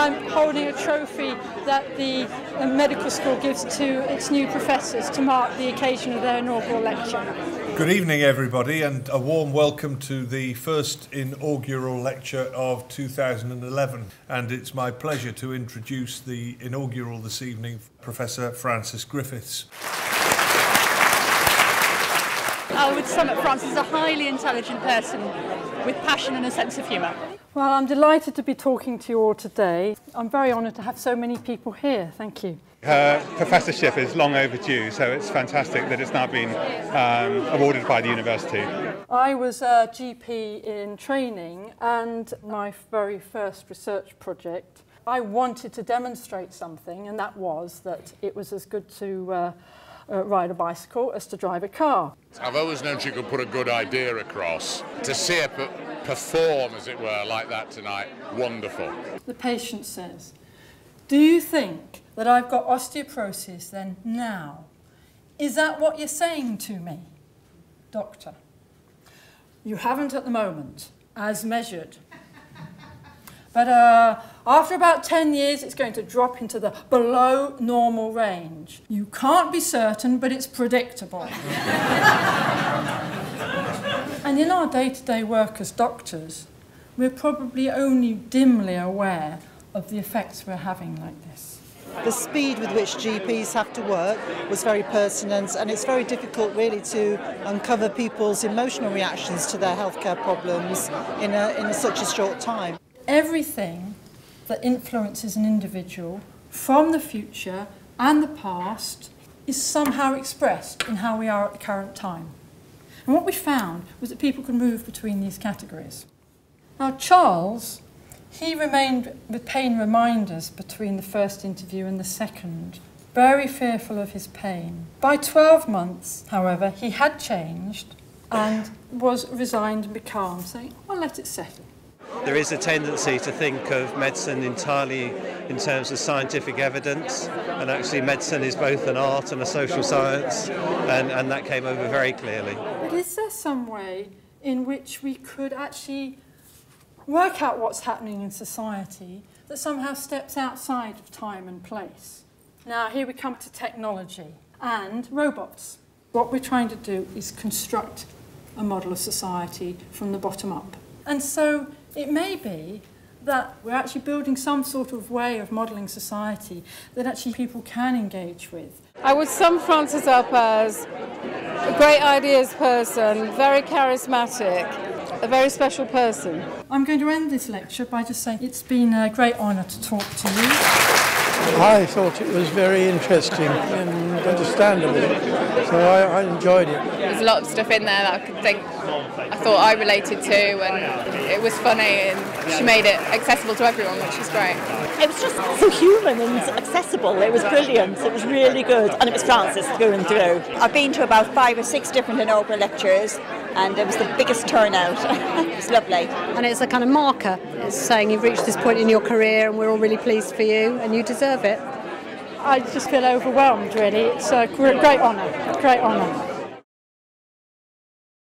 I'm holding a trophy that the medical school gives to its new professors to mark the occasion of their inaugural lecture. Good evening, everybody, and a warm welcome to the first inaugural lecture of 2011. And it's my pleasure to introduce the inaugural this evening, Professor Francis Griffiths. I would sum up Francis as a highly intelligent person with passion and a sense of humour. Well, I'm delighted to be talking to you all today. I'm very honoured to have so many people here. Thank you. Her professorship is long overdue, so it's fantastic that it's now been awarded by the university. I was a GP in training, and my very first research project, I wanted to demonstrate something, and that was that it was as good to ride a bicycle as to drive a car. I've always known she could put a good idea across. To see her perform, as it were, like that tonight, wonderful. The patient says, "Do you think that I've got osteoporosis then now? Is that what you're saying to me?" Doctor, "You haven't at the moment, as measured. But after about 10 years, it's going to drop into the below normal range. You can't be certain, but it's predictable." And in our day-to-day work as doctors, we're probably only dimly aware of the effects we're having like this. The speed with which GPs have to work was very pertinent, and it's very difficult really to uncover people's emotional reactions to their healthcare problems in such a short time. Everything that influences an individual from the future and the past is somehow expressed in how we are at the current time. And what we found was that people can move between these categories. Now, Charles, he remained with pain reminders between the first interview and the second, very fearful of his pain. By 12 months, however, he had changed and was resigned and becalmed, saying, "Well, let it settle." There is a tendency to think of medicine entirely in terms of scientific evidence, and actually medicine is both an art and a social science, and that came over very clearly. But is there some way in which we could actually work out what's happening in society that somehow steps outside of time and place? Now, here we come to technology and robots. What we're trying to do is construct a model of society from the bottom up. And so it may be that we're actually building some sort of way of modelling society that actually people can engage with. I would sum Francis up as a great ideas person, very charismatic, a very special person. I'm going to end this lecture by just saying it's been a great honour to talk to you. I thought it was very interesting and understandable, so I enjoyed it. There's a lot of stuff in there that I thought I related to, and it was funny, and she made it accessible to everyone, which is great. It was just so human and accessible. It was brilliant. It was really good, and it was Francis through and through. I've been to about 5 or 6 different inaugural lectures, and it was the biggest turnout. It was lovely. And it's a kind of marker. It's saying you've reached this point in your career and we're all really pleased for you and you deserve it. I just feel overwhelmed, really. It's a great honour, great honour.